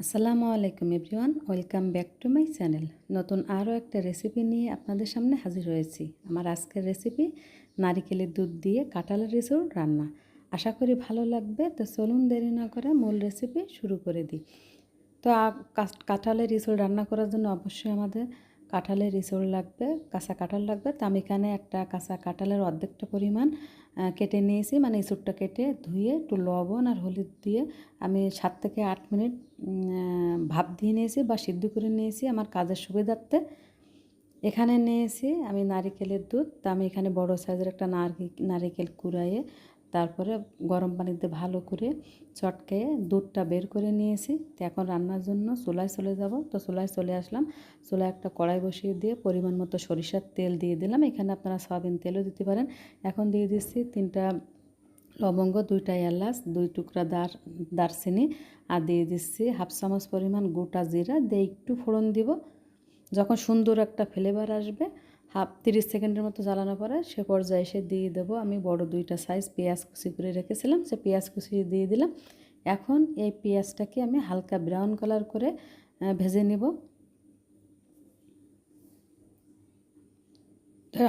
আসসালামু আলাইকুম everyone, welcome back to my channel. নতুন আরও একটা রেসিপি নিয়ে আপনাদের সামনে হাজির হয়েছি। আমার আজকের রেসিপি নারিকেলের দুধ দিয়ে কাঁঠালের রিসোর্ট রান্না। আশা করি ভালো লাগবে। তো চলুন দেরি না করে মূল রেসিপি শুরু করে দিই। তো কাঁঠালের রিসোর্ট রান্না করার জন্য অবশ্যই আমাদের কাঁঠালের রিসোর্ট লাগবে, কাঁচা কাঁঠাল লাগবে। তো আমি এখানে একটা কাঁচা কাঁঠালের অর্ধেকটা পরিমাণ কেটে নিয়েছি, মানে ইঁচড়টা কেটে ধুয়ে একটু লবণ আর হলুদ দিয়ে আমি 7 থেকে 8 মিনিট ভাপ দিয়ে নিয়েছি বা সিদ্ধ করে নিয়েছি আমার কাজের সুবিধার্থে। এখানে নিয়েছি আমি নারিকেলের দুধ। তা আমি এখানে বড় সাইজের একটা নারিকেল কুড়াইয়ে তারপরে গরম পানিতে ভালো করে চটকে দুধটা বের করে নিয়েছি। তো এখন রান্নার জন্য চুলায় চলে যাব। তো চুলায় চলে আসলাম। চুলায় একটা কড়াই বসিয়ে দিয়ে পরিমাণ মতো সরিষার তেল দিয়ে দিলাম। এখানে আপনারা সয়াবিন তেলও দিতে পারেন। এখন দিয়ে দিচ্ছি 3টা লবঙ্গ, 2টা এলাচ, 2 টুকরা দারচিনি আর দিয়ে দিচ্ছি হাফ চামচ পরিমাণ গোটা জিরা দিয়ে একটু ফোড়ন দিব। যখন সুন্দর একটা ফ্লেভার আসবে 30 সেকেন্ডের মতো জ্বালানোর পরে সে পর্যায়ে এসে দিয়ে দেবো আমি বড় 2টা সাইজ পেঁয়াজ কুচি করে রেখেছিলাম, সে পেঁয়াজ কুচি দিয়ে দিলাম। এখন এই পেঁয়াজটাকে আমি হালকা ব্রাউন কালার করে ভেজে নিব।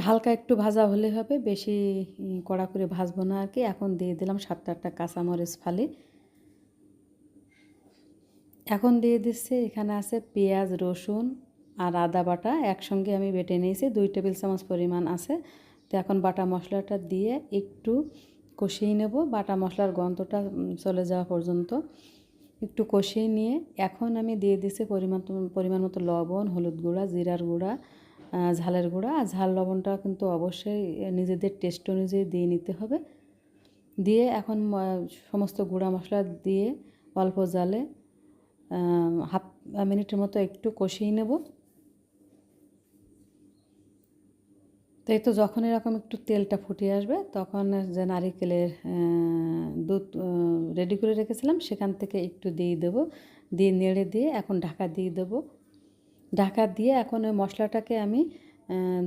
হালকা একটু ভাজা হলে হবে, বেশি কড়া করে ভাজবো না আর কি। এখন দিয়ে দিলাম 7-8টা কাঁচামরিচ ফালি। এখন দিয়ে দিচ্ছি এখানে আছে পেঁয়াজ, রসুন আর আদা বাটা একসঙ্গে আমি বেটে নিয়েছি, 2 টেবিল চামচ পরিমাণ আছে। তো এখন বাটা মশলাটা দিয়ে একটু কষিয়ে নেব, বাটা মশলার গন্ধটা চলে যাওয়া পর্যন্ত একটু কষিয়ে নিয়ে এখন আমি দিয়ে দিচ্ছি পরিমাণ মতো লবণ, হলুদ গুঁড়া, জিরার গুঁড়া, ঝালের গুঁড়া। আর ঝাল লবণটা কিন্তু অবশ্যই নিজেদের টেস্ট অনুযায়ী দিয়ে নিতে হবে। দিয়ে এখন সমস্ত গুঁড়া মশলা দিয়ে অল্প জালে হাফ মিনিটের মতো একটু কষিয়ে নেব। তো এই তো যখন এরকম একটু তেলটা ফুটে আসবে তখন যে নারিকেলের দুধ রেডি করে রেখেছিলাম সেখান থেকে একটু দিয়ে দেবো, দিয়ে নেড়ে দিয়ে এখন ঢাকা দিয়ে দেবো। ঢাকা দিয়ে এখন ওই মশলাটাকে আমি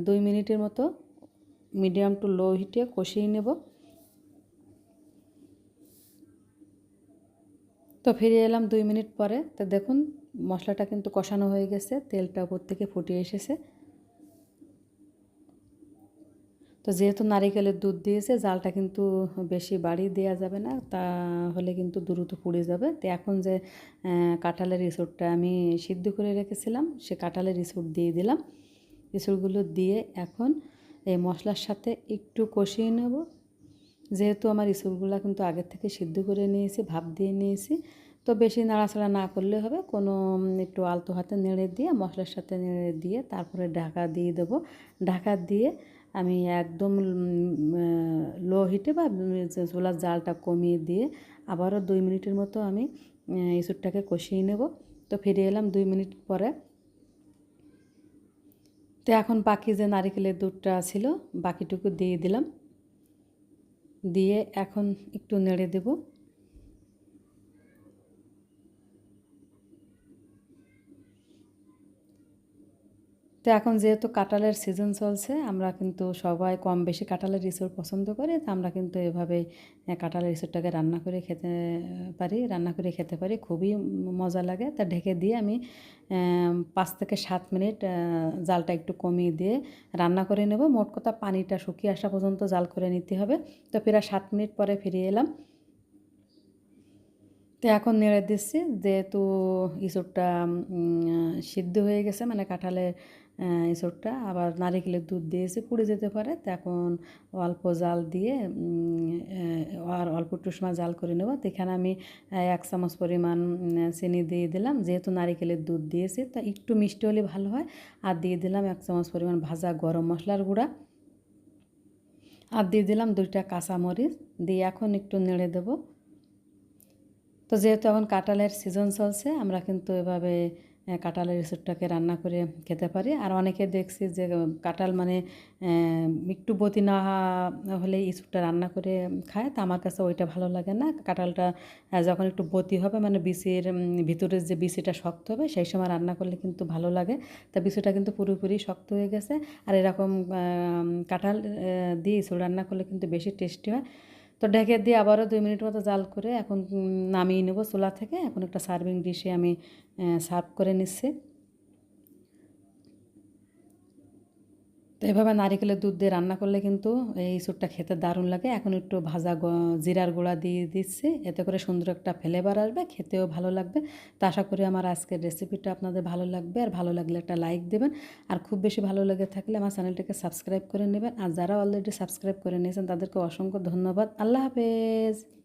2 মিনিটের মতো মিডিয়াম টু লো হিটে কষিয়ে নেব। তো ফিরে এলাম 2 মিনিট পরে। তো দেখুন মশলাটা কিন্তু কষানো হয়ে গেছে, তেলটা উপর থেকে ফুটে এসেছে। তো যেহেতু নারিকেলের দুধ দিয়েছে জালটা কিন্তু বেশি বাড়িয়ে দেওয়া যাবে না, তাহলে কিন্তু দ্রুত পুড়ে যাবে। তো এখন যে কাঁঠালের ইঁচড়টা আমি সিদ্ধ করে রেখেছিলাম সে কাঁঠালের ইঁচড় দিয়ে দিলাম। ইঁচড়গুলো দিয়ে এখন এই মশলার সাথে একটু কষিয়ে নেব। যেহেতু আমার ইঁচড়গুলো কিন্তু আগের থেকে সিদ্ধ করে নিয়েছি, ভাপ দিয়ে নিয়েছি, তো বেশি নাড়াচাড়া না করলে হবে। কোনো একটু আলতো হাতে নেড়ে দিয়ে মশলার সাথে নেড়ে দিয়ে তারপরে ঢাকা দিয়ে দেবো। ঢাকা দিয়ে আমি একদম লো হিটে বা চুলার জালটা কমিয়ে দিয়ে আবারও 2 মিনিটের মতো আমি ইঁচড়টাকে কষিয়ে নেব। তো ফিরে এলাম 2 মিনিট পরে। তো এখন বাকি যে নারিকেলের দুধটা ছিল বাকিটুকু দিয়ে দিলাম, দিয়ে এখন একটু নেড়ে দেব। তো এখন যেহেতু কাঁঠালের সিজন চলছে আমরা কিন্তু সবাই কম বেশি কাঁঠালের ইঁচড় পছন্দ করি, তো আমরা কিন্তু এভাবে কাঁঠালের ইঁচড়টাকে রান্না করে খেতে পারি, খুবই মজা লাগে। তা ঢেকে দিয়ে আমি 5 থেকে 7 মিনিট জালটা একটু কমিয়ে দিয়ে রান্না করে নেব। মোট কথা পানিটা শুকিয়ে আসা পর্যন্ত জাল করে নিতে হবে। তো প্রায় 7 মিনিট পরে ফিরে এলাম। তো এখন নেড়ে দিচ্ছি, যেহেতু ইঁচড়টা সিদ্ধ হয়ে গেছে, মানে কাঁঠালের ইঁচড়টা আবার নারিকেলের দুধ দিয়েছি, পুড়ে যেতে পারে। তো এখন অল্প জাল দিয়ে আর অল্প একটু সময় জাল করে নেব। তো এখানে আমি 1 চামচ পরিমাণ চিনি দিয়ে দিলাম, যেহেতু নারিকেলের দুধ দিয়েছি তা একটু মিষ্টি হলে ভালো হয়। আর দিয়ে দিলাম 1 চামচ পরিমাণ ভাজা গরম মশলার গুঁড়া, আর দিয়ে দিলাম 2টা কাঁচামরিচ দিয়ে এখন একটু নেড়ে দেবো। তো যেহেতু এখন কাঁঠালের সিজন চলছে আমরা কিন্তু এভাবে কাঁঠালের ইঁচড়টাকে রান্না করে খেতে পারি। আর অনেকে দেখছি যে কাঁঠাল মানে একটু বতি না হলে ইঁচড়টা রান্না করে খায়, তা আমার কাছে ওইটা ভালো লাগে না। কাঁঠালটা যখন একটু বতি হবে, মানে বিচির ভিতরের যে বিচিটা শক্ত হবে সেই সময় রান্না করলে কিন্তু ভালো লাগে। তা বিচিটা কিন্তু পুরোপুরি শক্ত হয়ে গেছে। আর এরকম কাঁঠাল দিয়ে ইঁচড় রান্না করলে কিন্তু বেশি টেস্টি হয়। তো ঢেকে দিয়ে আবারও 2 মিনিট মতো জাল করে এখন নামিয়ে নেব চুলা থেকে। এখন একটা সার্ভিং ডিশে আমি সার্ভ করে নিচ্ছি। তো এভাবে নারিকেলের দুধ দিয়ে রান্না করলে কিন্তু এই স্যুপটা খেতে দারুণ লাগে। এখন একটু ভাজা জিরার গুঁড়া দিয়ে দিচ্ছি, এতে করে সুন্দর একটা ফ্লেভার আসবে, খেতেও ভালো লাগবে। তো আশা করি আমার আজকের রেসিপিটা আপনাদের ভালো লাগবে, আর ভালো লাগলে একটা লাইক দেবেন, আর খুব বেশি ভালো লেগে থাকলে আমার চ্যানেলটাকে সাবস্ক্রাইব করে নেবেন। আর যারা অলরেডি সাবস্ক্রাইব করে নিয়েছেন তাদেরকে অসংখ্য ধন্যবাদ। আল্লাহ হাফেজ।